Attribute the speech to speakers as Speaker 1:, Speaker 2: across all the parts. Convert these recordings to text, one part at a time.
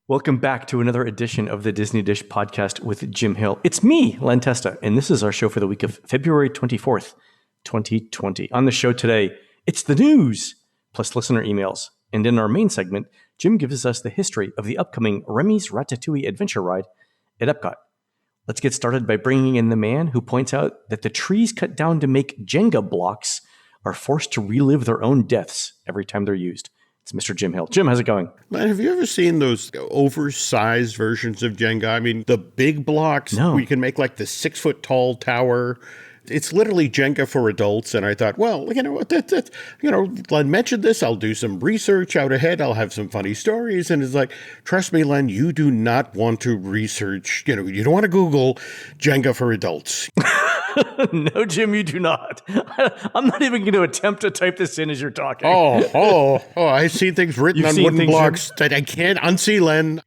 Speaker 1: Welcome back to another edition of the Disney Dish podcast with Jim Hill. It's me, Len Testa, and this is our show for the week of February 24th, 2020. On the show today, it's the news, plus listener emails. And in our main segment, Jim gives us the history of the upcoming Remy's Ratatouille adventure ride at Epcot. Let's get started by bringing in the man who points out that the trees cut down to make Jenga blocks are forced to relive their own deaths every time they're used. It's Mr. Jim Hill. Jim, how's it going?
Speaker 2: Man, have you ever seen those oversized versions of Jenga? I mean, the big blocks where you can make like the 6-foot tall tower. It's literally Jenga for adults. And I thought, well, you know what, Len mentioned this. I'll do some research out ahead. I'll have some funny stories. And it's like, trust me, Len, you do not want to research, you don't want to Google Jenga for adults.
Speaker 1: No, Jim, you do not. I'm not even going to attempt to type this in as you're talking.
Speaker 2: Oh, I see things written on wooden blocks that I can't unsee, Len.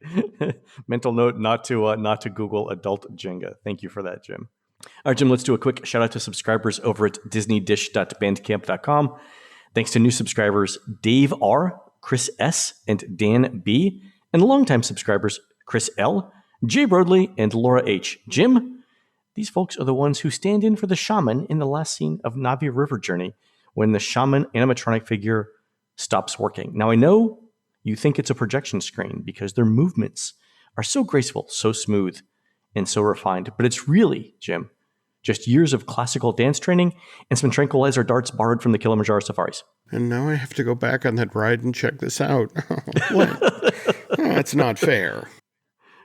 Speaker 1: Mental note not to Google adult Jenga. Thank you for that, Jim. All right, Jim, let's do a quick shout out to subscribers over at disneydish.bandcamp.com. Thanks to new subscribers Dave R., Chris S., and Dan B., and longtime subscribers Chris L., Jay Broadley, and Laura H. Jim, these folks are the ones who stand in for the shaman in the last scene of Navi River Journey when the shaman animatronic figure stops working. Now, I know you think it's a projection screen because their movements are so graceful, so smooth, and so refined. But it's really, Jim, just years of classical dance training and some tranquilizer darts borrowed from the Kilimanjaro safaris.
Speaker 2: And now I have to go back on that ride and check this out. That's not fair.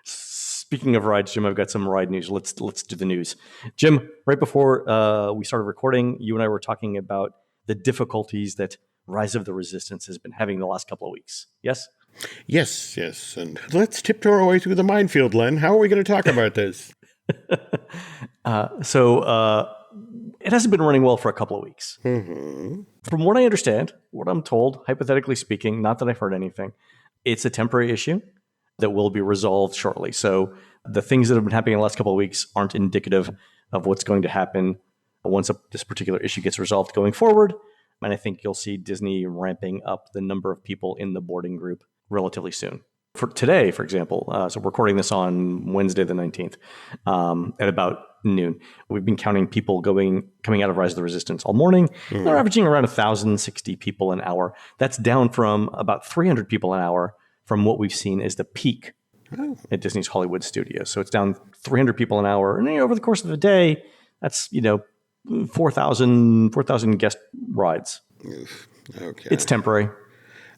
Speaker 1: Speaking of rides, Jim, I've got some ride news. Let's do the news. Jim, right before we started recording, you and I were talking about the difficulties that Rise of the Resistance has been having the last couple of weeks. Yes?
Speaker 2: Yes. And let's tiptoe our way through the minefield, Len. How are we going to talk about this?
Speaker 1: So it hasn't been running well for a couple of weeks.
Speaker 2: Mm-hmm.
Speaker 1: From what I understand, what I'm told, hypothetically speaking, not that I've heard anything, it's a temporary issue that will be resolved shortly. So the things that have been happening in the last couple of weeks aren't indicative of what's going to happen once this particular issue gets resolved going forward. And I think you'll see Disney ramping up the number of people in the boarding group relatively soon. For today, for example, so we're recording this on Wednesday the 19th at about noon. We've been counting people coming out of Rise of the Resistance all morning. Mm. They're averaging around 1,060 people an hour. That's down from about 300 people an hour from what we've seen as the peak at Disney's Hollywood Studios. So it's down 300 people an hour. And over the course of the day, that's, 4,000 guest rides.
Speaker 2: Okay.
Speaker 1: It's temporary.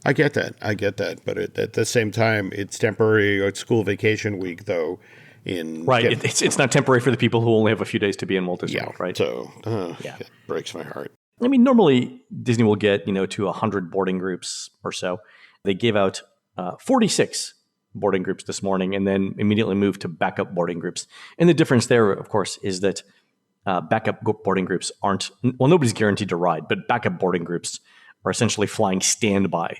Speaker 2: I get that. But at the same time, it's temporary. It's school vacation week, though.
Speaker 1: Right. It's not temporary for the people who only have a few days to be in Walt Disney World, right?
Speaker 2: So it breaks my heart.
Speaker 1: I mean, normally Disney will get, to 100 boarding groups or so. They gave out 46 boarding groups this morning and then immediately moved to backup boarding groups. And the difference there, of course, is that backup boarding groups nobody's guaranteed to ride, but backup boarding groups are essentially flying standby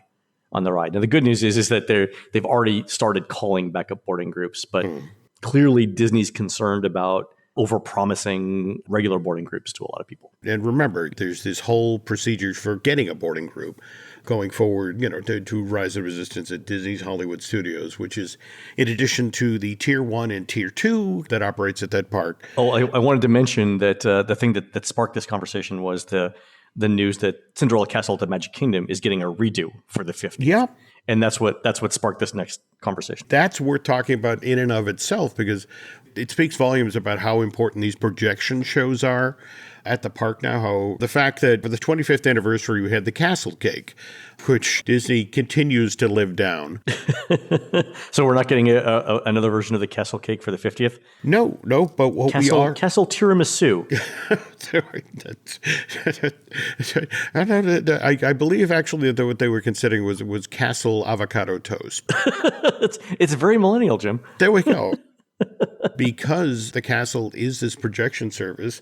Speaker 1: on the ride. Now, the good news is that they've already started calling backup boarding groups, but clearly Disney's concerned about over-promising regular boarding groups to a lot of people.
Speaker 2: And remember, there's this whole procedure for getting a boarding group going forward, to Rise of Resistance at Disney's Hollywood Studios, which is in addition to the Tier 1 and Tier 2 that operates at that park.
Speaker 1: Oh, I wanted to mention that the thing that sparked this conversation was the news that Cinderella Castle at the Magic Kingdom is getting a redo for the 50th.
Speaker 2: Yeah.
Speaker 1: And that's what sparked this next conversation.
Speaker 2: That's worth talking about in and of itself because it speaks volumes about how important these projection shows are at the park now. How the fact that for the 25th anniversary, we had the castle cake, which Disney continues to live down.
Speaker 1: So we're not getting another version of the castle cake for the 50th?
Speaker 2: No, but what we are...
Speaker 1: Castle tiramisu.
Speaker 2: I believe actually that what they were considering was castle avocado toast.
Speaker 1: It's very millennial, Jim.
Speaker 2: There we go. Because the castle is this projection service,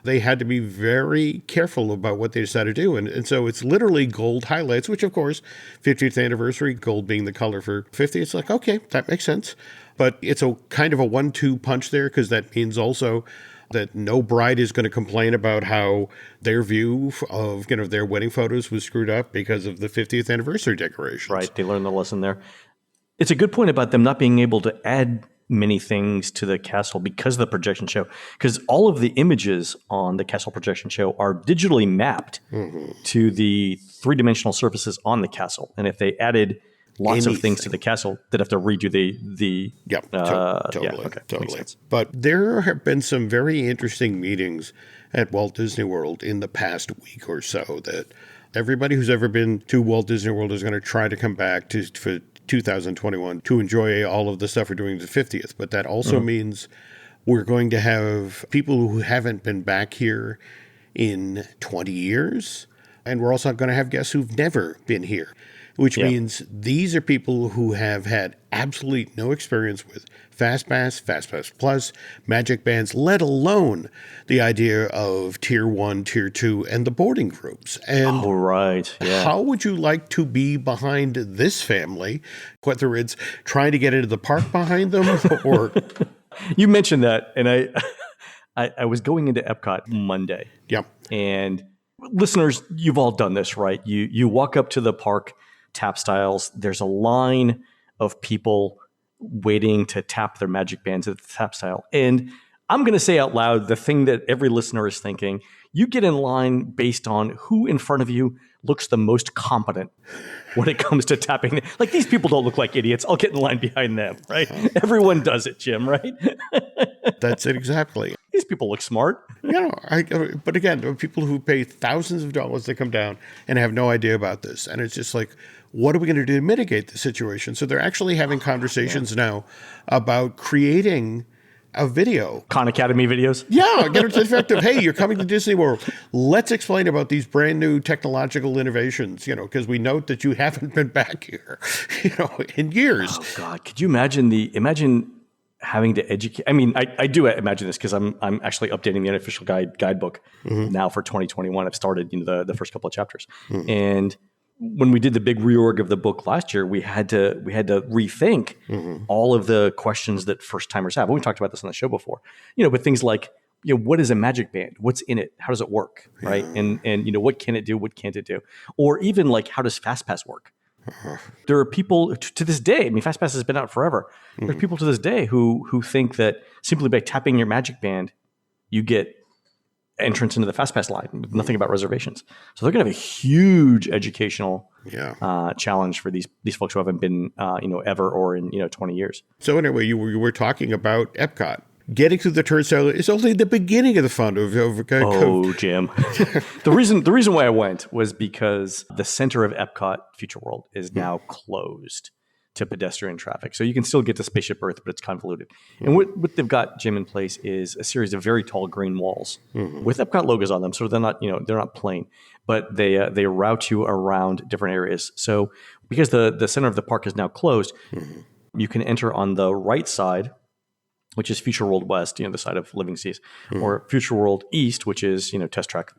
Speaker 2: they had to be very careful about what they decided to do. And so it's literally gold highlights, which, of course, 50th anniversary, gold being the color for 50. It's like, okay, that makes sense. But it's a kind of a 1-2 punch there because that means also that no bride is going to complain about how their view of their wedding photos was screwed up because of the 50th anniversary decorations.
Speaker 1: Right. They learned the lesson there. It's a good point about them not being able to add many things to the castle because of the projection show. Because all of the images on the castle projection show are digitally mapped to the three-dimensional surfaces on the castle. And if they added lots of things to the castle, they'd have to redo the
Speaker 2: Yep, totally,
Speaker 1: yeah, okay,
Speaker 2: totally. But there have been some very interesting meetings at Walt Disney World in the past week or so that everybody who's ever been to Walt Disney World is going to try to come back for 2021 to enjoy all of the stuff we're doing the 50th. But that also means we're going to have people who haven't been back here in 20 years. And we're also going to have guests who've never been here, which means these are people who have had absolutely no experience with FastPass, FastPass Plus, Magic Bands, let alone the idea of Tier 1, Tier 2, and the boarding groups. And how would you like to be behind this family, whether it's trying to get into the park behind them or...
Speaker 1: You mentioned that, and I was going into Epcot Monday.
Speaker 2: Yep.
Speaker 1: And listeners, you've all done this, right? You walk up to the park tap styles. There's a line of people waiting to tap their magic bands at the tap style. And I'm going to say out loud the thing that every listener is thinking. You get in line based on who in front of you looks the most competent when it comes to tapping. Like, these people don't look like idiots. I'll get in line behind them, right? Everyone does it, Jim, right?
Speaker 2: That's it exactly.
Speaker 1: These people look smart.
Speaker 2: But again, people who pay thousands of dollars to come down and have no idea about this. And it's just like, what are we going to do to mitigate the situation? So they're actually having conversations now about creating a video.
Speaker 1: Khan Academy videos?
Speaker 2: Yeah, get it to the effect of, hey, you're coming to Disney World. Let's explain about these brand new technological innovations, because we note that you haven't been back here, in years.
Speaker 1: Oh, God. Could you imagine having to educate? I mean, I do imagine this because I'm actually updating the unofficial guidebook now for 2021. I've started, the first couple of chapters. And when we did the big reorg of the book last year, we had to rethink all of the questions that first timers have. And we talked about this on the show before, but things like, what is a magic band? What's in it? How does it work? Right. And what can it do? What can't it do? Or even like, how does FastPass work? There are people to this day, FastPass has been out forever. There's people to this day who think that simply by tapping your magic band, you get entrance into the FastPass line with nothing about reservations. So they're going to have a huge educational challenge for these folks who haven't been, ever or in, 20 years.
Speaker 2: So anyway, you were talking about Epcot. Getting through the turnstile is only the beginning of the fun.
Speaker 1: Jim. The reason why I went was because the center of Epcot Future World is now closed to pedestrian traffic. So you can still get to Spaceship Earth, but it's convoluted. And what they've got, Jim, in place is a series of very tall green walls with Epcot logos on them. So they're not, they're not plain, but they route you around different areas. So because the center of the park is now closed, you can enter on the right side, which is Future World West, the side of Living Seas, or Future World East, which is, Test Track.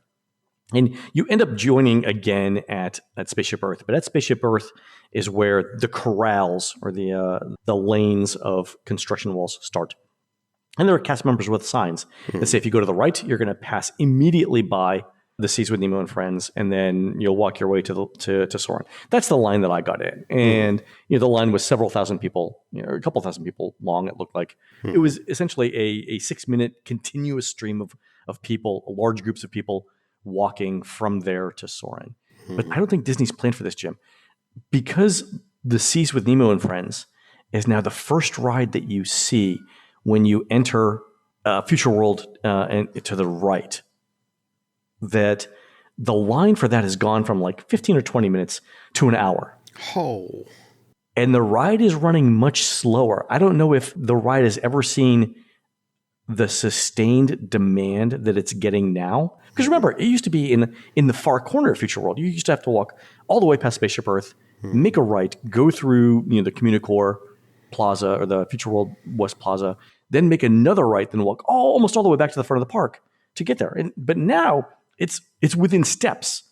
Speaker 1: And you end up joining again at Spaceship Earth. But at Spaceship Earth is where the corrals or the lanes of construction walls start. And there are cast members with signs that say if you go to the right, you're going to pass immediately by the Seas with Nemo and Friends, and then you'll walk your way to Soarin'. That's the line that I got in. And the line was several thousand people, a couple thousand people long, it looked like. It was essentially a 6-minute continuous stream of people, large groups of people, walking from there to Soarin'. But I don't think Disney's planned for this, Jim. Because the Seas with Nemo and Friends is now the first ride that you see when you enter Future World and to the right, that the line for that has gone from like 15 or 20 minutes to an hour.
Speaker 2: Oh.
Speaker 1: And the ride is running much slower. I don't know if the ride has ever seen the sustained demand that it's getting now. Because remember, it used to be in the far corner of Future World. You used to have to walk all the way past Spaceship Earth, make a right, go through the Communicore Plaza or the Future World West Plaza, then make another right, then walk almost all the way back to the front of the park to get there. But now it's within steps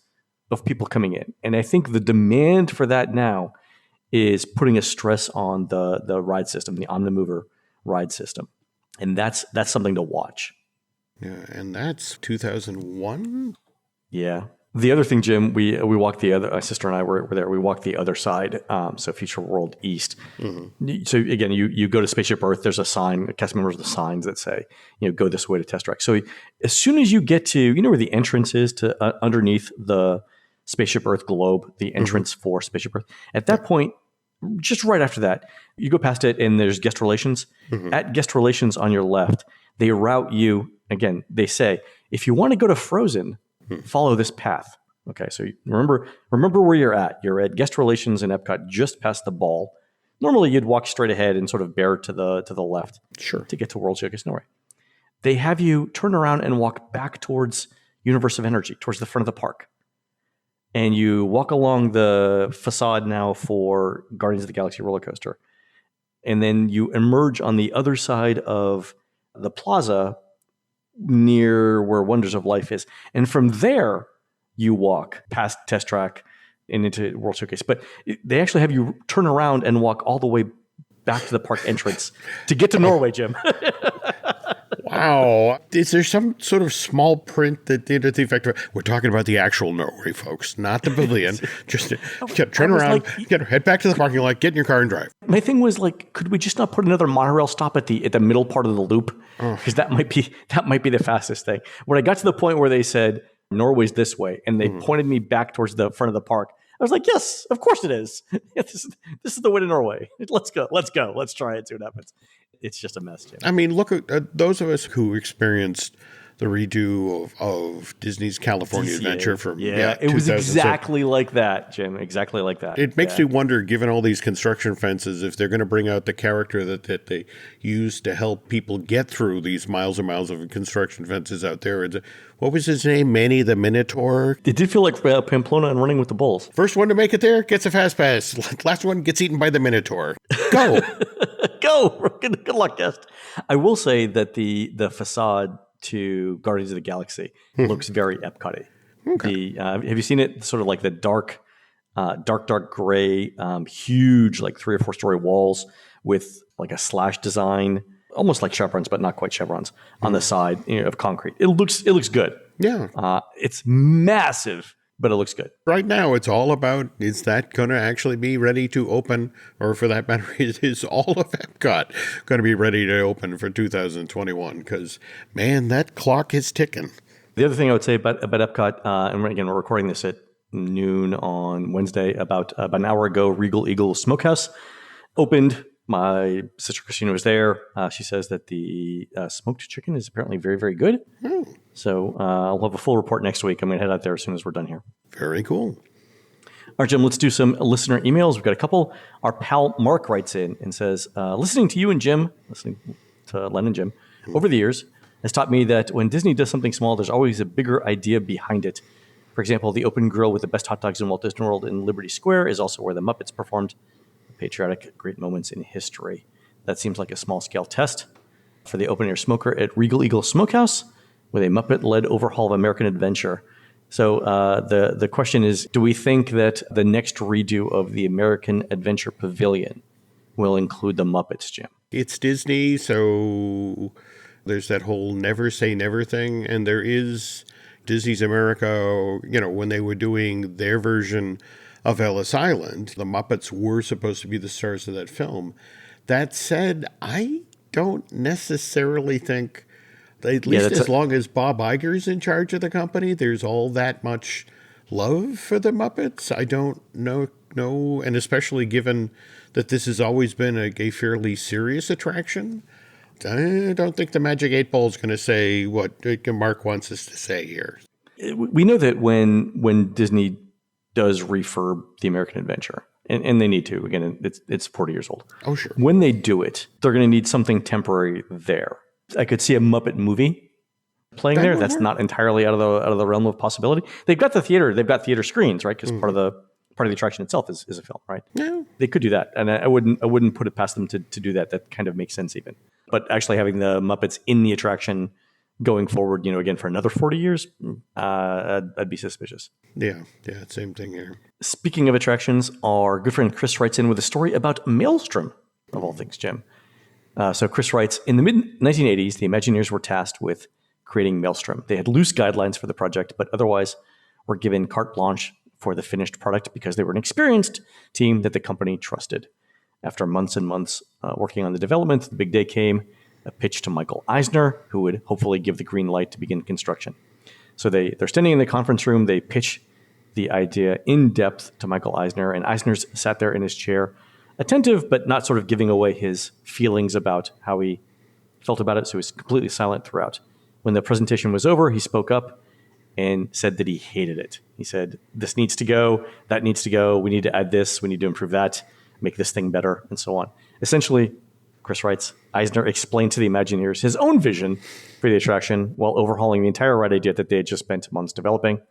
Speaker 1: of people coming in. And I think the demand for that now is putting a stress on the ride system, the Omnimover ride system. And that's something to watch.
Speaker 2: Yeah, and that's 2001?
Speaker 1: Yeah. The other thing, Jim, we walked the other. My sister and I were there. We walked the other side, so Future World East. So again, you go to Spaceship Earth. There's a sign. The cast members the signs that say, go this way to Test Track. So as soon as you get to, where the entrance is to underneath the Spaceship Earth globe, the entrance for Spaceship Earth. At that point, just right after that, you go past it, and there's guest relations. At guest relations on your left, they route you. Again, they say, if you want to go to Frozen, follow this path. Okay, so remember where you're at. You're at guest relations in Epcot, just past the ball. Normally, you'd walk straight ahead and sort of bear to the left, to get to World Showcase Norway. They have you turn around and walk back towards Universe of Energy, towards the front of the park, and you walk along the facade now for Guardians of the Galaxy roller coaster, and then you emerge on the other side of the plaza near where Wonders of Life is. And from there, you walk past Test Track and into World Showcase. But they actually have you turn around and walk all the way back to the park entrance to get to Norway, Jim.
Speaker 2: Wow. Is there some sort of small print that did the effect of, we're talking about the actual Norway, folks, not the pavilion. Just turn around, head back to the parking lot, get in your car and drive.
Speaker 1: My thing was could we just not put another monorail stop at the middle part of the loop? Because that might be the fastest thing. When I got to the point where they said Norway's this way, and they pointed me back towards the front of the park, I was like, yes, of course it is. This is the way to Norway. Let's go. Let's try it, see what happens. It's just a mess, Jim.
Speaker 2: I mean, look at those of us who experienced the redo of Disney's California
Speaker 1: DCA.
Speaker 2: Adventure from
Speaker 1: it was exactly like that, Jim. Exactly like that.
Speaker 2: It makes me wonder, given all these construction fences, if they're going to bring out the character that they use to help people get through these miles and miles of construction fences out there. What was his name? Manny the Minotaur?
Speaker 1: It did feel like Pamplona and Running with the Bulls.
Speaker 2: First one to make it there gets a fast pass. Last one gets eaten by the Minotaur. Go.
Speaker 1: Go. Good luck, guest. I will say that the facade to Guardians of the Galaxy looks very Epcot-y. Okay. Have you seen it? Sort of like the dark gray, huge, like 3 or 4 story walls with like a slash design, almost like chevrons, but not quite chevrons on the side of concrete. It looks good.
Speaker 2: Yeah.
Speaker 1: It's massive, but it looks good.
Speaker 2: Right now, it's all about, is that going to actually be ready to open? Or for that matter, is all of Epcot going to be ready to open for 2021? Because, man, that clock is ticking.
Speaker 1: The other thing I would say about Epcot, and again, we're recording this at noon on Wednesday, about an hour ago, Regal Eagle Smokehouse opened. My sister Christina was there. She says that the smoked chicken is apparently very, very good. So I'll have a full report next week. I'm going to head out there as soon as we're done here.
Speaker 2: Very cool.
Speaker 1: All right, Jim, let's do some listener emails. We've got a couple. Our pal Mark writes in and says, listening to Len and Jim over the years has taught me that when Disney does something small, there's always a bigger idea behind it. For example, the open grill with the best hot dogs in Walt Disney World in Liberty Square is also where the Muppets performed patriotic great moments in history. That seems like a small-scale test for the open-air smoker at Regal Eagle Smokehouse with a Muppet-led overhaul of American Adventure. So the question is, do we think that the next redo of the American Adventure Pavilion will include the Muppets, Jim?
Speaker 2: It's Disney, so there's that whole never say never thing, and there is Disney's America, when they were doing their version of Ellis Island, the Muppets were supposed to be the stars of that film. That said, I don't necessarily think, at least as long as Bob Iger's in charge of the company, there's all that much love for the Muppets. I don't know, and especially given that this has always been a fairly serious attraction, I don't think the Magic 8 Ball is going to say what Mark wants us to say here.
Speaker 1: We know that when Disney does refurb the American Adventure, and they need to. Again, it's 40 years old.
Speaker 2: Oh, sure.
Speaker 1: When they do it, they're going to need something temporary there. I could see a Muppet movie playing there. That's not entirely out of the realm of possibility. They've got the theater. They've got theater screens, right? Because part of the attraction itself is a film, right?
Speaker 2: Yeah.
Speaker 1: They could do that, and I wouldn't put it past them to do that. That kind of makes sense even. But actually having the Muppets in the attraction going forward, again, for another 40 years, I'd be suspicious.
Speaker 2: Yeah, same thing here.
Speaker 1: Speaking of attractions, our good friend Chris writes in with a story about Maelstrom, of all things, Jim. So Chris writes, in the mid-1980s, the Imagineers were tasked with creating Maelstrom. They had loose guidelines for the project, but otherwise were given carte blanche for the finished product because they were an experienced team that the company trusted. After months and months working on the development, the big day came, a pitch to Michael Eisner, who would hopefully give the green light to begin construction. So they're standing in the conference room, they pitch the idea in depth to Michael Eisner, and Eisner's sat there in his chair, attentive, but not sort of giving away his feelings about how he felt about it, so he was completely silent throughout. When the presentation was over, he spoke up and said that he hated it. He said, this needs to go, that needs to go, we need to add this, we need to improve that, make this thing better, and so on. Essentially, Chris writes, Eisner explained to the Imagineers his own vision for the attraction while overhauling the entire ride idea that they had just spent months developing.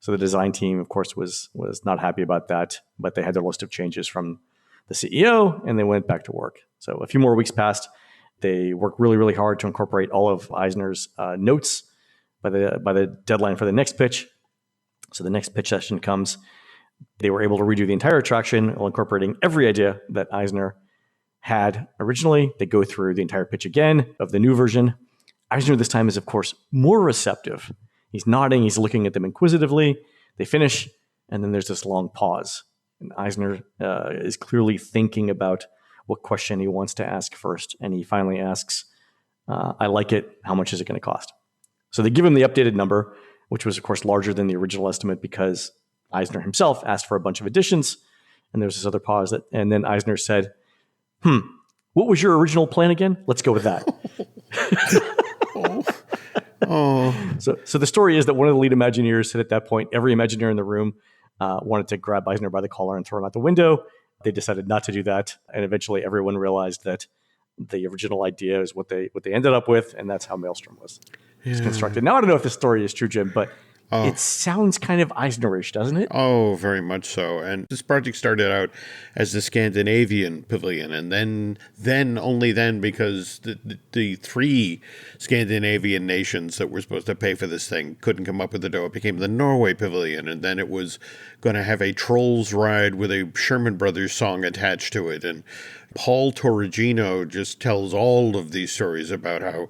Speaker 1: So the design team, of course, was not happy about that, but they had their list of changes from the CEO, and they went back to work. So a few more weeks passed. They worked really, really hard to incorporate all of Eisner's notes by the deadline for the next pitch. So the next pitch session comes. They were able to redo the entire attraction while incorporating every idea that Eisner had originally. They go through the entire pitch again of the new version. Eisner this time is, of course, more receptive. He's nodding. He's looking at them inquisitively. They finish, and then there's this long pause. And Eisner is clearly thinking about what question he wants to ask first. And he finally asks, I like it. How much is it going to cost? So they give him the updated number, which was, of course, larger than the original estimate because Eisner himself asked for a bunch of additions. And there was this other pause. And then Eisner said, what was your original plan again? Let's go with that. So the story is that one of the lead Imagineers said at that point, every Imagineer in the room wanted to grab Eisner by the collar and throw him out the window. They decided not to do that. And eventually everyone realized that the original idea is what they ended up with. And that's how Maelstrom was constructed. Now, I don't know if this story is true, Jim, but it sounds kind of Eisnerish, doesn't it?
Speaker 2: Oh, very much so. And this project started out as the Scandinavian pavilion, and then only then, because the three Scandinavian nations that were supposed to pay for this thing couldn't come up with the dough, it became the Norway pavilion, and then it was going to have a Trolls ride with a Sherman Brothers song attached to it. And Paul Torregino just tells all of these stories about how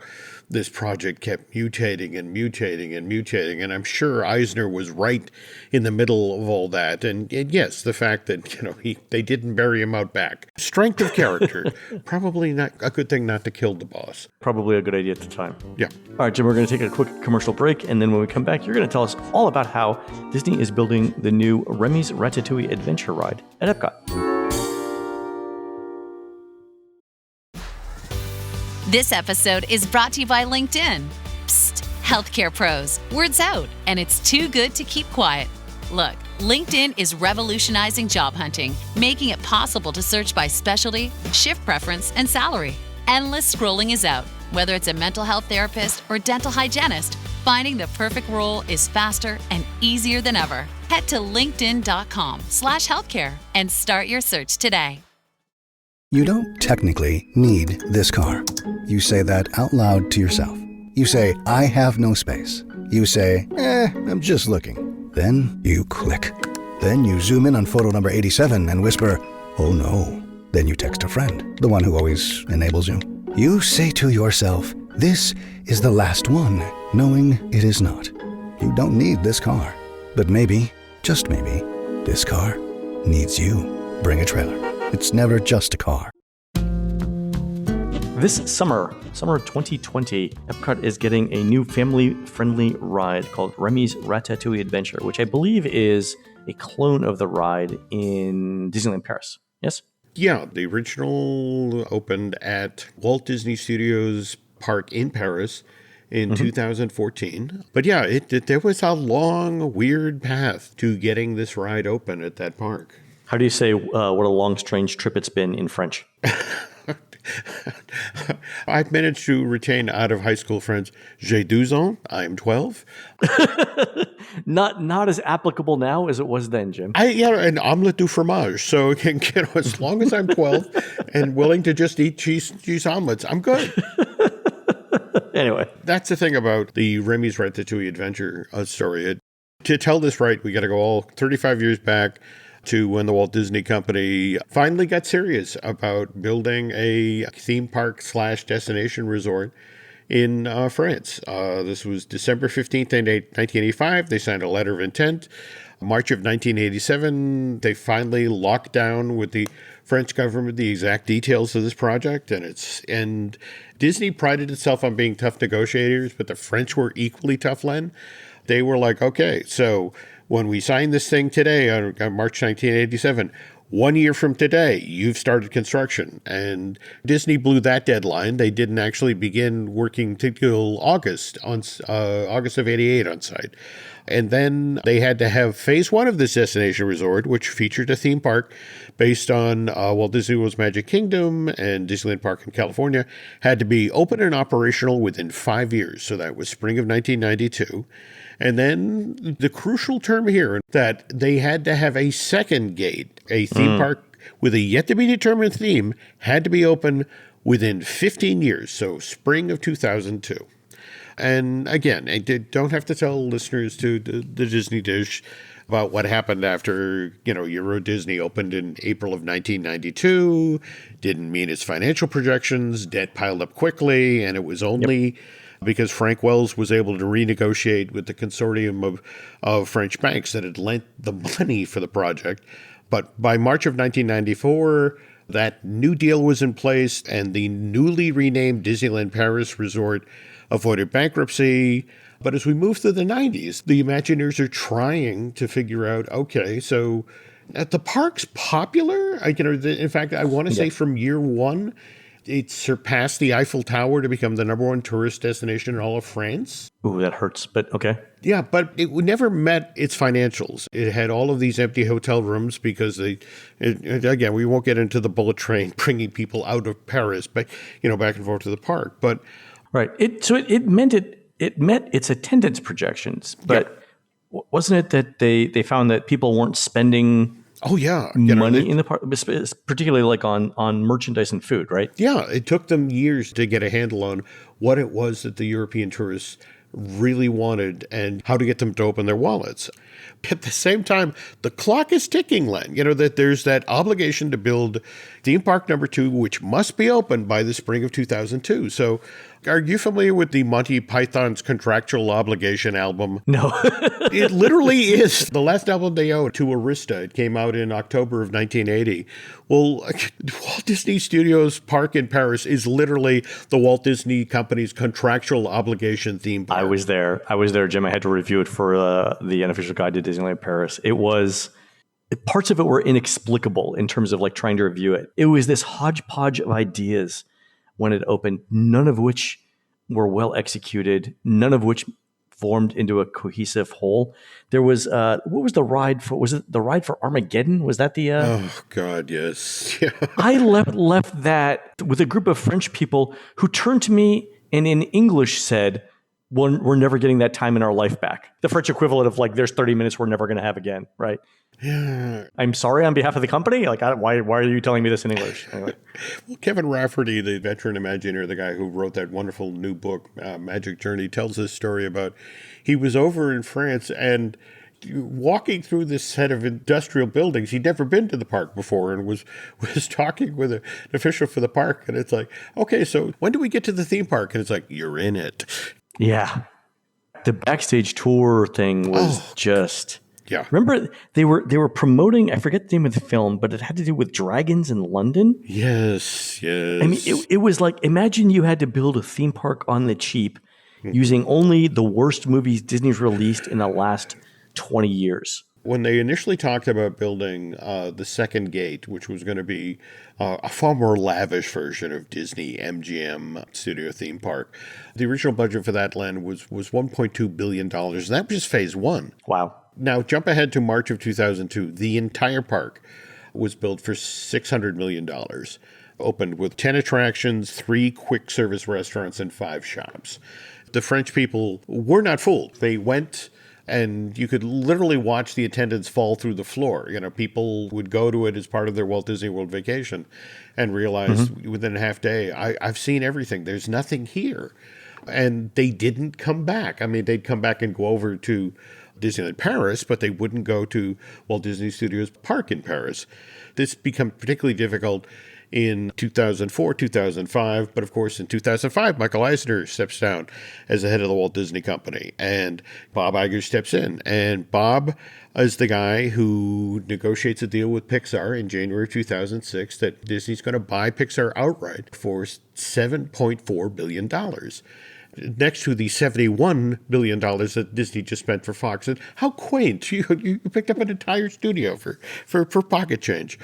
Speaker 2: this project kept mutating and mutating and mutating. And I'm sure Eisner was right in the middle of all that. And yes, the fact that, they didn't bury him out back. Strength of character. Probably not a good thing not to kill the boss.
Speaker 1: Probably a good idea at the time.
Speaker 2: Yeah.
Speaker 1: All right, Jim, we're going to take a quick commercial break. And then when we come back, you're going to tell us all about how Disney is building the new Remy's Ratatouille adventure ride at Epcot.
Speaker 3: This episode is brought to you by LinkedIn. Psst, healthcare pros, word's out, and it's too good to keep quiet. Look, LinkedIn is revolutionizing job hunting, making it possible to search by specialty, shift preference, and salary. Endless scrolling is out. Whether it's a mental health therapist or dental hygienist, finding the perfect role is faster and easier than ever. Head to linkedin.com/healthcare and start your search today.
Speaker 4: You don't technically need this car. You say that out loud to yourself. You say, I have no space. You say, I'm just looking. Then you click. Then you zoom in on photo number 87 and whisper, oh no. Then you text a friend, the one who always enables you. You say to yourself, this is the last one, knowing it is not. You don't need this car. But maybe, just maybe, this car needs you. Bring a trailer. It's never just a car.
Speaker 1: This summer 2020, Epcot is getting a new family-friendly ride called Remy's Ratatouille Adventure, which I believe is a clone of the ride in Disneyland Paris. Yes?
Speaker 2: Yeah, the original opened at Walt Disney Studios Park in Paris in 2014. But yeah, there was a long, weird path to getting this ride open at that park.
Speaker 1: How do you say what a long, strange trip it's been in French?
Speaker 2: I've managed to retain out of high school friends, j'ai 12 ans, I'm 12.
Speaker 1: Not as applicable now as it was then, Jim.
Speaker 2: An omelette du fromage. So as long as I'm 12 and willing to just eat cheese omelets, I'm good.
Speaker 1: Anyway.
Speaker 2: That's the thing about the Remy's Ratatouille Adventure story. To tell this right, we got to go all 35 years back to when the Walt Disney Company finally got serious about building a theme park / destination resort in France. This was December 15th, 1985. They signed a letter of intent. March of 1987, they finally locked down with the French government the exact details of this project. And Disney prided itself on being tough negotiators, but the French were equally tough, Len. They were like, okay, so when we sign this thing today on March 1987, 1 year from today, you've started construction. And Disney blew that deadline. They didn't actually begin working till August of 88 on site. And then they had to have phase one of this destination resort, which featured a theme park based on Walt Disney World's Magic Kingdom and Disneyland Park in California, had to be open and operational within 5 years. So that was spring of 1992. And then the crucial term here, that they had to have a second gate, a theme park with a yet-to-be-determined theme, had to be open within 15 years, so spring of 2002. And again, I don't have to tell listeners to the Disney Dish about what happened after, Euro Disney opened in April of 1992, didn't meet its financial projections, debt piled up quickly, and it was only because Frank Wells was able to renegotiate with the consortium of French banks that had lent the money for the project. But by March of 1994, that new deal was in place, and the newly renamed Disneyland Paris Resort avoided bankruptcy. But as we move through the 90s, the Imagineers are trying to figure out, okay, so the park's popular. In fact, I want to say from year one, it surpassed the Eiffel Tower to become the number one tourist destination in all of France.
Speaker 1: Ooh, that hurts, but okay.
Speaker 2: Yeah, but it never met its financials. It had all of these empty hotel rooms because again, we won't get into the bullet train bringing people out of Paris, but back and forth to the park. But
Speaker 1: right, it met its attendance projections, but wasn't it that they found that people weren't spending money in the park, particularly like on merchandise and food, right?
Speaker 2: Yeah, it took them years to get a handle on what it was that the European tourists really wanted and how to get them to open their wallets. At the same time, the clock is ticking, Len. That there's that obligation to build theme park number 2, which must be open by the spring of 2002. So are you familiar with the Monty Python's Contractual Obligation album?
Speaker 1: No.
Speaker 2: It literally is the last album they owe to Arista. It came out in October of 1980. Well, Walt Disney Studios Park in Paris is literally the Walt Disney Company's contractual obligation theme park.
Speaker 1: I was there, Jim. I had to review it for the Unofficial Guide to Disneyland Paris. It was... parts of it were inexplicable in terms of trying to review it. It was this hodgepodge of ideas when it opened, none of which were well executed, none of which formed into a cohesive whole. There was what was the ride for? Was it the ride for Armageddon? Was that the?
Speaker 2: Oh God, yes. Yeah.
Speaker 1: I left that with a group of French people who turned to me and in English said, we're never getting that time in our life back. The French equivalent of there's 30 minutes we're never going to have again, right?
Speaker 2: Yeah.
Speaker 1: I'm sorry on behalf of the company. Why are you telling me this in English? Anyway.
Speaker 2: Well, Kevin Rafferty, the veteran Imagineer, the guy who wrote that wonderful new book, Magic Journey, tells this story about he was over in France and walking through this set of industrial buildings. He'd never been to the park before and was talking with an official for the park. And it's like, okay, so when do we get to the theme park? And it's like, you're in it.
Speaker 1: Yeah. The backstage tour thing was just...
Speaker 2: Yeah.
Speaker 1: Remember, they were promoting, I forget the name of the film, but it had to do with dragons in London.
Speaker 2: Yes.
Speaker 1: I mean, it was like, imagine you had to build a theme park on the cheap using only the worst movies Disney's released in the last 20 years.
Speaker 2: When they initially talked about building the second gate, which was going to be a far more lavish version of Disney MGM Studio Theme Park, the original budget for that land was $1.2 billion. And that was just phase one.
Speaker 1: Wow.
Speaker 2: Now, jump ahead to March of 2002. The entire park was built for $600 million. Opened with 10 attractions, 3 quick service restaurants, and 5 shops. The French people were not fooled. They went... and you could literally watch the attendance fall through the floor. People would go to it as part of their Walt Disney World vacation and realize within a half day, I've seen everything. There's nothing here. And they didn't come back. I mean, they'd come back and go over to Disneyland Paris, but they wouldn't go to Walt Disney Studios Park in Paris. This became particularly difficult in 2004, 2005. But of course, in 2005, Michael Eisner steps down as the head of the Walt Disney Company, and Bob Iger steps in. And Bob is the guy who negotiates a deal with Pixar in January 2006 that Disney's going to buy Pixar outright for $7.4 billion. Next to the $71 billion that Disney just spent for Fox. And how quaint. You picked up an entire studio for pocket change.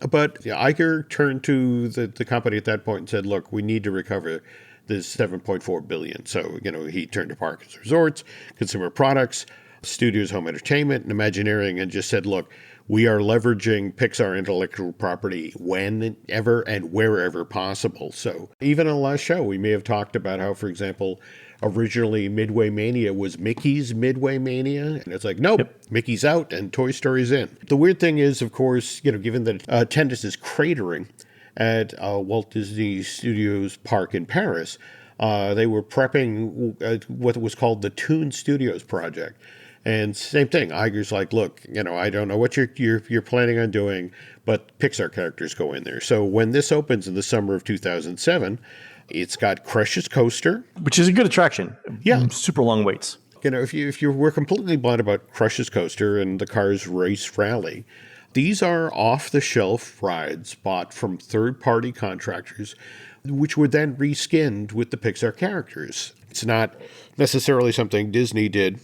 Speaker 2: But Iger turned to the company at that point and said, look, we need to recover this $7.4 billion. So, he turned to Parks and Resorts, Consumer Products, Studios, Home Entertainment, and Imagineering, and just said, look, we are leveraging Pixar intellectual property whenever and wherever possible. So even on the last show, we may have talked about how, for example, originally Midway Mania was Mickey's Midway Mania. And it's like, nope, yep. Mickey's out and Toy Story's in. The weird thing is, of course, given that attendance is cratering at Walt Disney Studios Park in Paris, they were prepping what was called the Toon Studios project. And same thing. Iger's like, look, I don't know what you're planning on doing, but Pixar characters go in there. So when this opens in the summer of 2007, it's got Crush's Coaster,
Speaker 1: which is a good attraction.
Speaker 2: Yeah,
Speaker 1: super long waits.
Speaker 2: If you were completely blind about Crush's Coaster and the Cars Race Rally, these are off-the-shelf rides bought from third-party contractors, which were then reskinned with the Pixar characters. It's not necessarily something Disney did.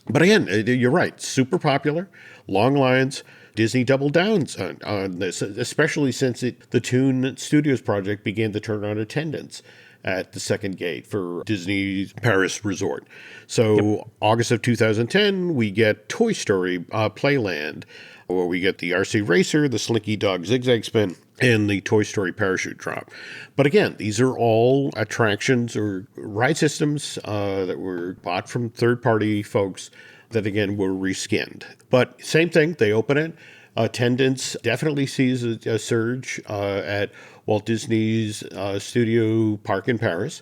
Speaker 2: But again, you're right. Super popular, long lines. Disney doubled down on this, especially since the Toon Studios project began to turn on attendance at the second gate for Disney's Paris resort. So yep. August of 2010, we get Toy Story Playland, where we get the RC Racer, the Slinky Dog Zigzag Spin, and the Toy Story Parachute Drop. But again, these are all attractions or ride systems that were bought from third-party folks that, again, were reskinned. But same thing, they open it. Attendance definitely sees a surge at Walt Disney's Studio Park in Paris.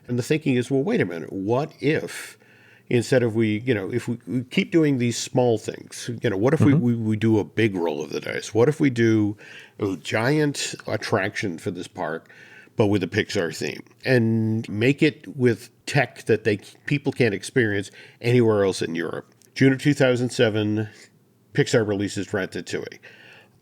Speaker 2: And the thinking is, well, wait a minute, what if instead of if we keep doing these small things, what if we do a big roll of the dice? What if we do a giant attraction for this park, but with a Pixar theme, and make it with tech that people can't experience anywhere else in Europe? June of 2007, Pixar releases Ratatouille.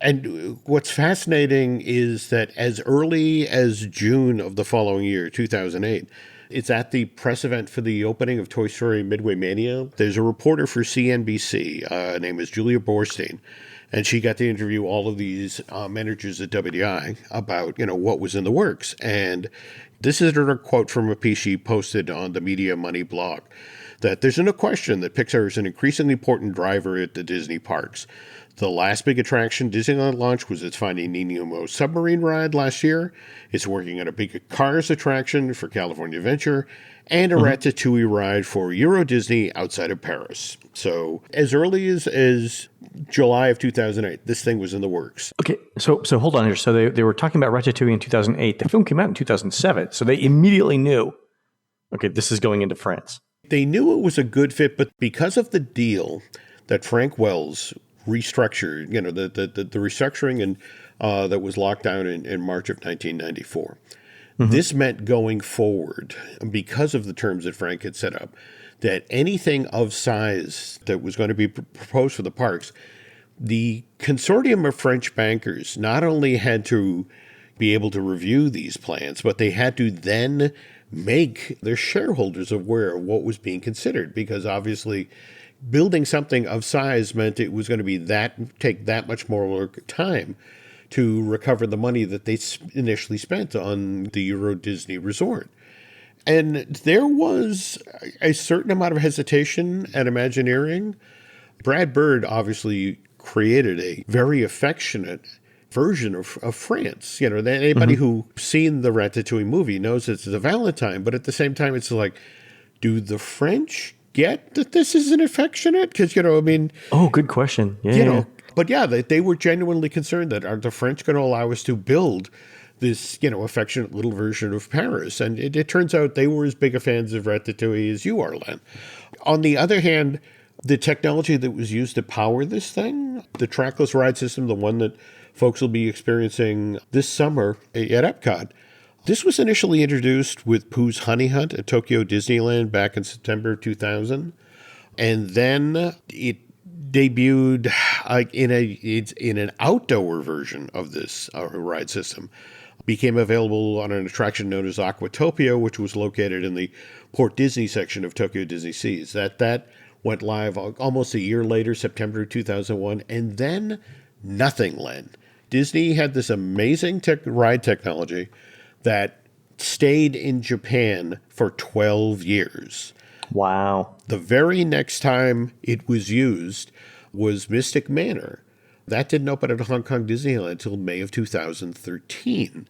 Speaker 2: And what's fascinating is that as early as June of the following year, 2008, it's at the press event for the opening of Toy Story Midway Mania. There's a reporter for CNBC, her name is Julia Borstein, and she got to interview all of these managers at WDI about, what was in the works. And this is a quote from a piece she posted on the Media Money blog, that there's no question that Pixar is an increasingly important driver at the Disney parks. The last big attraction Disneyland launched was its Finding Nemo submarine ride last year. It's working on a big Cars attraction for California Adventure and a Ratatouille ride for Euro Disney outside of Paris. So as early as July of 2008, this thing was in the works.
Speaker 1: Okay, so hold on here. So they were talking about Ratatouille in 2008. The film came out in 2007. So they immediately knew, okay, this is going into France.
Speaker 2: They knew it was a good fit, but because of the deal that Frank Wells restructured, the restructuring and that was locked down in March of 1994. This meant going forward, because of the terms that Frank had set up, that anything of size that was going to be proposed for the parks, the consortium of French bankers not only had to be able to review these plans, but they had to then make their shareholders aware of what was being considered, because obviously building something of size meant it was going to take that much more time to recover the money that they initially spent on the Euro Disney resort. And there was a certain amount of hesitation at Imagineering. Brad Bird obviously created a very affectionate version of France. Anybody who's seen the Ratatouille movie knows it's a Valentine, but at the same time, it's like, do the French get that this is an affectionate? Because,
Speaker 1: Oh, good question. Yeah.
Speaker 2: But yeah, they were genuinely concerned that are the French going to allow us to build this, affectionate little version of Paris? And it turns out they were as big a fans of Ratatouille as you are, Len. On the other hand, the technology that was used to power this thing, the trackless ride system, the one that folks will be experiencing this summer at Epcot. This was initially introduced with Pooh's Honey Hunt at Tokyo Disneyland back in September 2000. And then it debuted in an outdoor version of this ride system. Became available on an attraction known as Aquatopia, which was located in the Port Disney section of Tokyo Disney Seas. That went live almost a year later, September 2001, and then nothing, Len. Disney had this amazing ride technology that stayed in Japan for 12 years.
Speaker 1: Wow.
Speaker 2: The very next time it was used was Mystic Manor. That didn't open at Hong Kong Disneyland until May of 2013.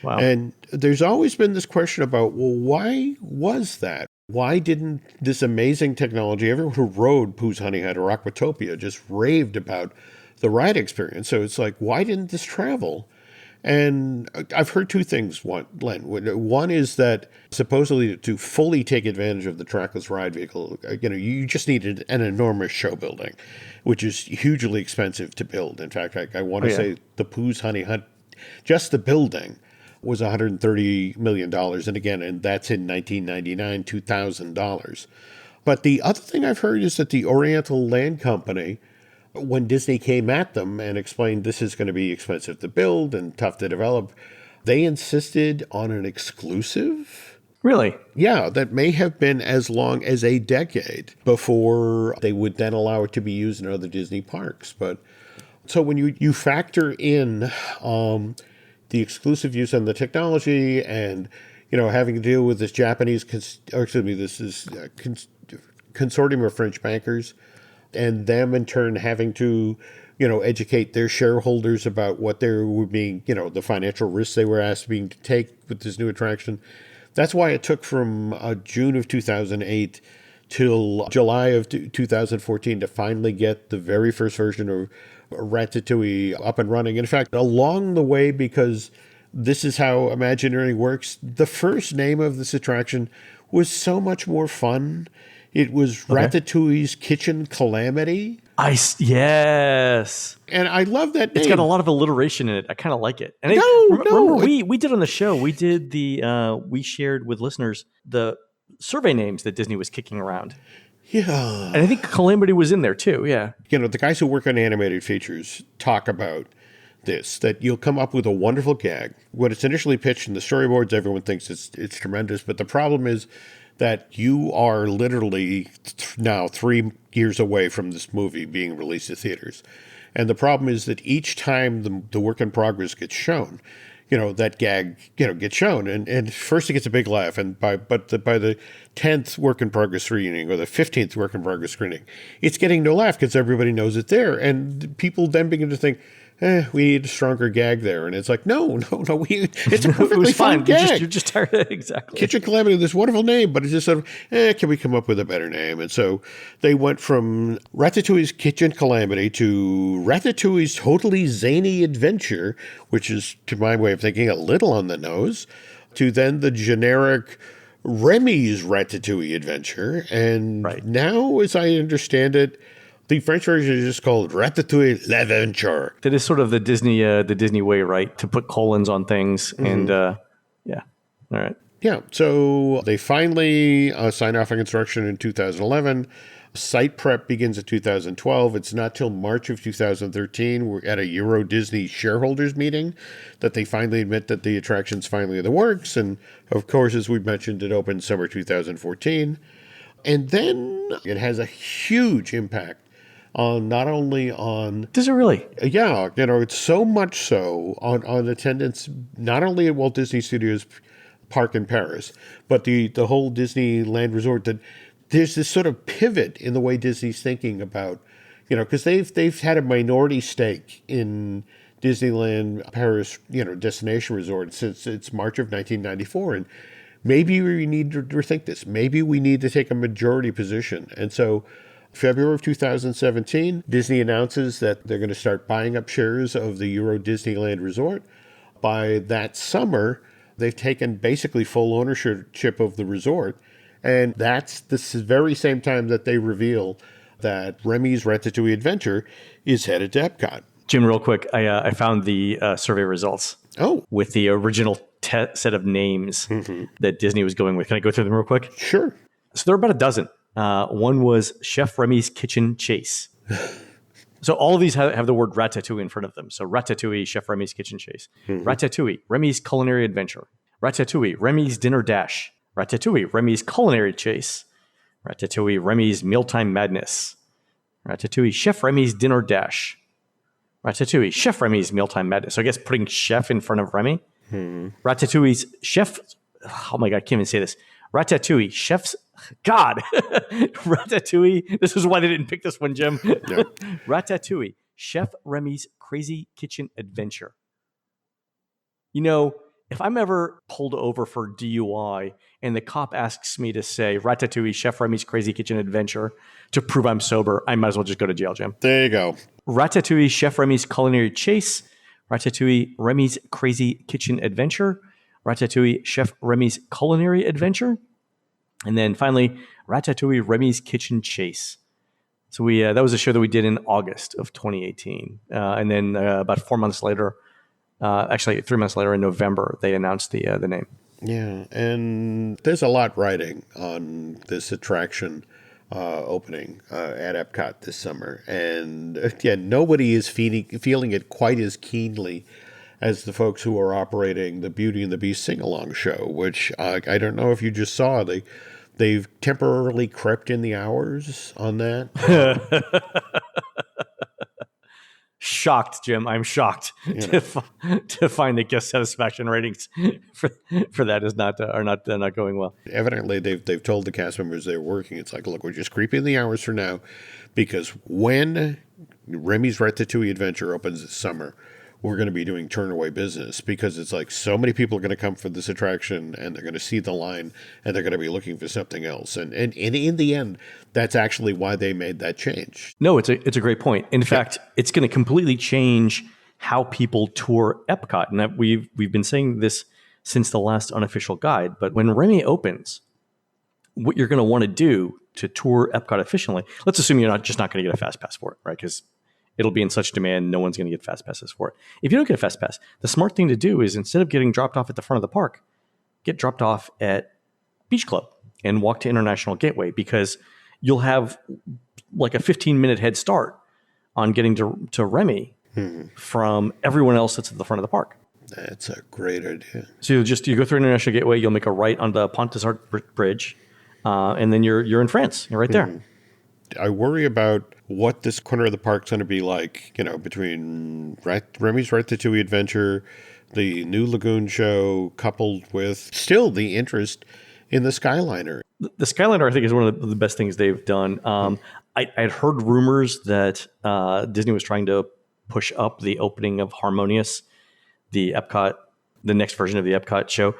Speaker 1: Wow.
Speaker 2: And there's always been this question about, well, why was that? Why didn't this amazing technology, everyone who rode Pooh's Honey Hunt or Aquatopia just raved about the ride experience. So it's like, why didn't this travel? And I've heard two things, Len. One is that supposedly to fully take advantage of the trackless ride vehicle, you just needed an enormous show building, which is hugely expensive to build. In fact, I want to say the Pooh's Honey Hunt, just the building was $130 million. And that's in 1999, $2,000. But the other thing I've heard is that the Oriental Land Company, when Disney came at them and explained this is going to be expensive to build and tough to develop, they insisted on an exclusive.
Speaker 1: Really?
Speaker 2: Yeah, that may have been as long as a decade before they would then allow it to be used in other Disney parks. But so when you factor in the exclusive use on the technology and having to deal with this consortium of French bankers, and them in turn having to, educate their shareholders about what they were being, the financial risks they were asked to take with this new attraction. That's why it took from June of 2008 till July of 2014 to finally get the very first version of Ratatouille up and running. In fact, along the way, because this is how Imagineering works, the first name of this attraction was so much more fun. It was Ratatouille's Kitchen Calamity.
Speaker 1: Yes.
Speaker 2: And I love that name.
Speaker 1: It's got a lot of alliteration in it. I kind of like it. And remember, we did on the show, we shared with listeners the survey names that Disney was kicking around.
Speaker 2: Yeah.
Speaker 1: And I think Calamity was in there too, yeah.
Speaker 2: The guys who work on animated features talk about this, that you'll come up with a wonderful gag. When it's initially pitched in the storyboards, everyone thinks it's tremendous. But the problem is that you are literally now 3 years away from this movie being released to theaters. And the problem is that each time the work in progress gets shown, that gag, gets shown. And first it gets a big laugh. And by the 10th work in progress screening or the 15th work in progress screening, it's getting no laugh because everybody knows it's there. And people then begin to think, we need a stronger gag there. And it's like, no, it's a perfectly fine gag.
Speaker 1: You're just tired. Exactly.
Speaker 2: Kitchen Calamity, this wonderful name, but it's just sort of, can we come up with a better name? And so they went from Ratatouille's Kitchen Calamity to Ratatouille's Totally Zany Adventure, which is, to my way of thinking, a little on the nose, to then the generic Remy's Ratatouille Adventure. And now, as I understand it, the French version is just called Ratatouille L'Aventure.
Speaker 1: That is sort of the Disney way, right? To put colons on things. And yeah. All right.
Speaker 2: Yeah. So they finally signed off on construction in 2011. Site prep begins in 2012. It's not till March of 2013, we're at a Euro Disney shareholders meeting, that they finally admit that the attraction's finally in the works. And of course, as we've mentioned, it opened summer 2014. And then it has a huge impact on not only on...
Speaker 1: Does it really?
Speaker 2: Yeah. It's so much so on attendance, not only at Walt Disney Studios Park in Paris, but the whole Disneyland Resort, that there's this sort of pivot in the way Disney's thinking about, because they've had a minority stake in Disneyland Paris, destination resort since it's March of 1994. And maybe we need to rethink this. Maybe we need to take a majority position. And so February of 2017, Disney announces that they're going to start buying up shares of the Euro Disneyland Resort. By that summer, they've taken basically full ownership of the resort. And that's the very same time that they reveal that Remy's Ratatouille Adventure is headed to Epcot.
Speaker 1: Jim, real quick, I found the survey results.
Speaker 2: Oh,
Speaker 1: with the original set of names that Disney was going with. Can I go through them real quick?
Speaker 2: sure.
Speaker 1: So there are about a dozen. One was Chef Remy's Kitchen Chase. So all of these have the word Ratatouille in front of them. So Ratatouille, Chef Remy's Kitchen Chase. Ratatouille, Remy's Culinary Adventure. Ratatouille, Remy's Dinner Dash. Ratatouille, Remy's Culinary Chase. Ratatouille, Remy's Mealtime Madness. Ratatouille, Chef Remy's Dinner Dash. Ratatouille, Chef Remy's Mealtime Madness. So I guess putting chef in front of Remy. Ratatouille's chef. Oh my God, I can't even say this. Ratatouille, chef's. God. Ratatouille. This is why they didn't pick this one, Jim.
Speaker 2: Yeah.
Speaker 1: Ratatouille, Chef Remy's Crazy Kitchen Adventure. You know, if I'm ever pulled over for DUI and the cop asks me to say Ratatouille, Chef Remy's Crazy Kitchen Adventure to prove I'm sober, I might as well just go to jail, Jim.
Speaker 2: There you go.
Speaker 1: Ratatouille, Chef Remy's Culinary Chase. Ratatouille, Remy's Crazy Kitchen Adventure. Ratatouille, Chef Remy's Culinary Adventure. And then finally, Ratatouille, Remy's Kitchen Chase. So that was a show that we did in August of 2018. And then about 4 months later, actually 3 months later in November, they announced the name.
Speaker 2: Yeah, and there's a lot riding on this attraction opening at Epcot this summer. And nobody is feeling it quite as keenly as the folks who are operating the Beauty and the Beast sing-along show, which I don't know if you just saw. They've temporarily crept in the hours on that.
Speaker 1: Shocked, Jim. I'm shocked to find that guest satisfaction ratings for that are not going well.
Speaker 2: Evidently, they've told the cast members they're working. It's like, look, we're just creeping the hours for now, because when Remy's Ratatouille Adventure opens this summer, we're going to be doing turn-away business, because it's like so many people are going to come for this attraction and they're going to see the line and they're going to be looking for something else. And in the end, that's actually why they made that change.
Speaker 1: No, it's a great point. In fact, it's going to completely change how people tour Epcot. And that we've been saying this since the last unofficial guide. But when Remy opens, what you're going to want to do to tour Epcot efficiently, let's assume you're not going to get a fast pass for it, right? Because it'll be in such demand, no one's going to get fast passes for it. If you don't get a fast pass, the smart thing to do is, instead of getting dropped off at the front of the park, get dropped off at Beach Club and walk to International Gateway, because you'll have like a 15-minute head start on getting to Remy from everyone else that's at the front of the park.
Speaker 2: That's a great idea.
Speaker 1: So you go through International Gateway, you'll make a right on the Pont des Arts Bridge, and then you're in France. You're right there.
Speaker 2: I worry about what this corner of the park's going to be like, between Remy's Ratatouille Adventure, the new Lagoon show, coupled with still the interest in the Skyliner.
Speaker 1: The Skyliner, I think, is one of the best things they've done. I'd heard rumors that Disney was trying to push up the opening of Harmonious, the next version of the Epcot show,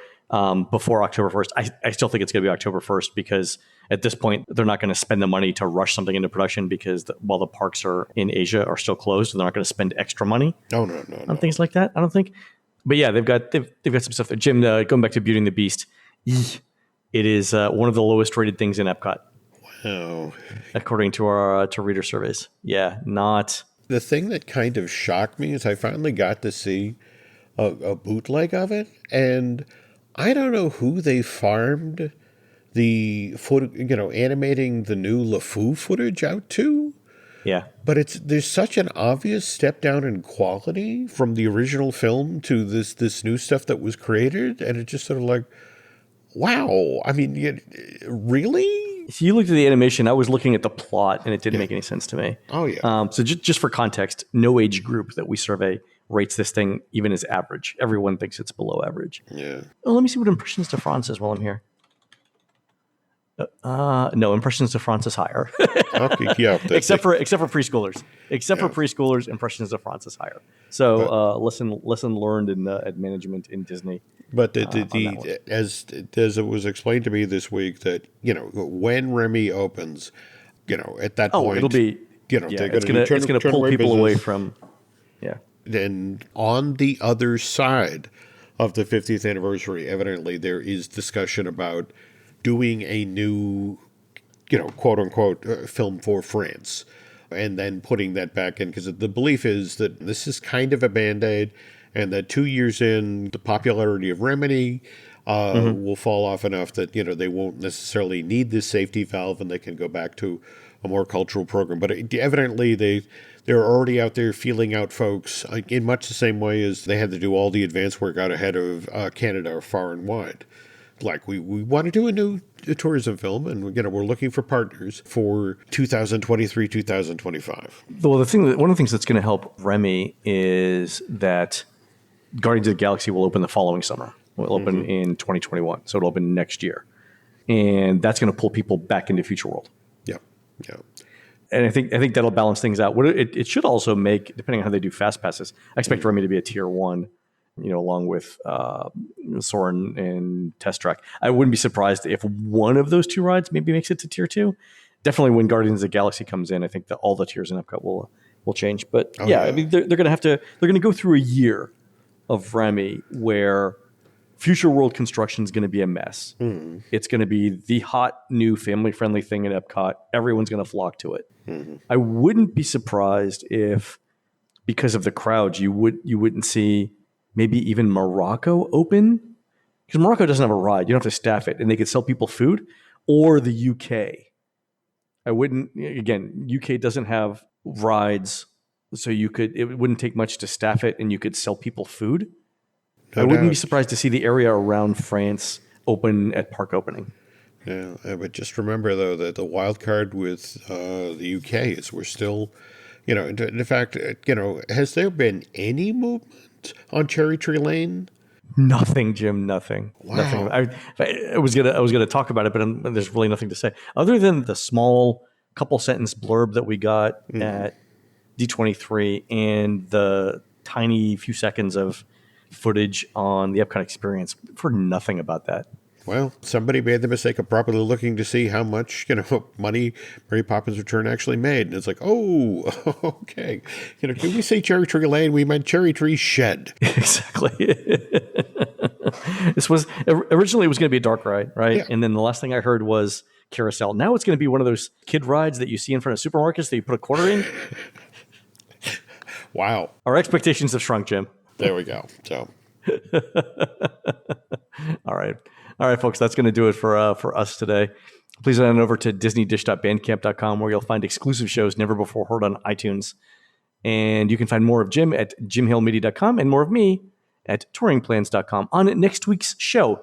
Speaker 1: before October 1st. I still think it's going to be October 1st, because at this point, they're not going to spend the money to rush something into production, because while the parks are in Asia are still closed, they're not going to spend extra money on things like that, I don't think. But yeah, they've got some stuff there. Jim, going back to Beauty and the Beast, it is one of the lowest rated things in Epcot.
Speaker 2: Wow.
Speaker 1: According to our reader surveys. Yeah, not.
Speaker 2: The thing that kind of shocked me is I finally got to see a bootleg of it, and I don't know who they farmed the animating the new LeFou footage out to.
Speaker 1: Yeah.
Speaker 2: But there's such an obvious step down in quality from the original film to this new stuff that was created, and it's just sort of like, wow. I mean, really?
Speaker 1: If you looked at the animation, I was looking at the plot, and it didn't make any sense to me.
Speaker 2: Oh, yeah.
Speaker 1: So just for context, no age group that we survey rates this thing even as average. Everyone thinks it's below average.
Speaker 2: Yeah.
Speaker 1: Oh, let me see what Impressions de France is while I'm here. No, Impressions de France is higher.
Speaker 2: Okay, yeah.
Speaker 1: Except for preschoolers. For preschoolers, Impressions de France is higher. So lesson learned in at management in Disney.
Speaker 2: But as it was explained to me this week, that when Remy opens, at that point
Speaker 1: it'll be it's going to pull people away from
Speaker 2: Then on the other side of the 50th anniversary, evidently there is discussion about doing a new, quote unquote, film for France. and then putting that back in, because the belief is that this is kind of a Band-Aid, and that 2 years in, the popularity of Remedy will fall off enough that, they won't necessarily need this safety valve, and they can go back to a more cultural program. But evidently they're already out there feeling out folks in much the same way as they had to do all the advance work out ahead of Canada far and wide. Like, we want to do a new tourism film, and we're looking for partners for 2023, 2025.
Speaker 1: Well, one of the things that's going to help Remy is that Guardians of the Galaxy will open the following summer. It will open in 2021, so it'll open next year, and that's going to pull people back into Future World.
Speaker 2: Yeah.
Speaker 1: And I think that'll balance things out. What it should also make, depending on how they do fast passes, I expect Remy to be a tier 1, along with Soarin' and Test Track. I wouldn't be surprised if one of those 2 rides maybe makes it to tier 2. Definitely when Guardians of the Galaxy comes in, I think that all the tiers in Epcot will change. But I mean, they're going to go through a year of Remy where Future World construction is going to be a mess. It's going to be the hot, new, family-friendly thing at Epcot. Everyone's going to flock to it. I wouldn't be surprised if, because of the crowds, you wouldn't see maybe even Morocco open, because Morocco doesn't have a ride. You don't have to staff it, and they could sell people food. Or the UK. UK doesn't have rides, so it wouldn't take much to staff it, and you could sell people food. I wouldn't be surprised to see the area around France open at park opening.
Speaker 2: Yeah, but just remember, though, that the wild card with the UK is we're still, in fact, has there been any movement on Cherry Tree Lane?
Speaker 1: Nothing, Jim. Nothing.
Speaker 2: Wow.
Speaker 1: Nothing. I was gonna talk about it, but there's really nothing to say other than the small couple sentence blurb that we got at D23 and the tiny few seconds of footage on the Epcot experience. For nothing about that.
Speaker 2: Well, somebody made the mistake of properly looking to see how much, money Mary Poppins Return actually made. And it's like, oh, okay. Can we say Cherry Tree Lane? We meant Cherry Tree Shed.
Speaker 1: Exactly. This was originally it was going to be a dark ride, right?
Speaker 2: Yeah.
Speaker 1: And then the last thing I heard was carousel. Now it's going to be one of those kid rides that you see in front of supermarkets that you put a quarter in.
Speaker 2: Wow.
Speaker 1: Our expectations have shrunk, Jim.
Speaker 2: There we go. So,
Speaker 1: all right, folks. That's going to do it for us today. Please head on over to disneydish.bandcamp.com, where you'll find exclusive shows never before heard on iTunes, and you can find more of Jim at jimhillmedia.com and more of me at touringplans.com. On next week's show,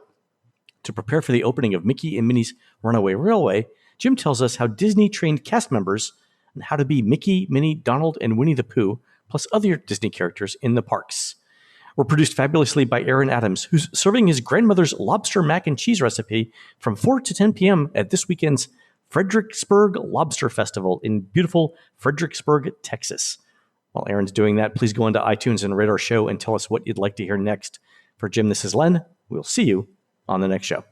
Speaker 1: to prepare for the opening of Mickey and Minnie's Runaway Railway, Jim tells us how Disney trained cast members on how to be Mickey, Minnie, Donald, and Winnie the Pooh, plus other Disney characters in the parks. We're produced fabulously by Aaron Adams, who's serving his grandmother's lobster mac and cheese recipe from 4 to 10 p.m. at this weekend's Fredericksburg Lobster Festival in beautiful Fredericksburg, Texas. While Aaron's doing that, please go onto iTunes and rate our show and tell us what you'd like to hear next. For Jim, this is Len. We'll see you on the next show.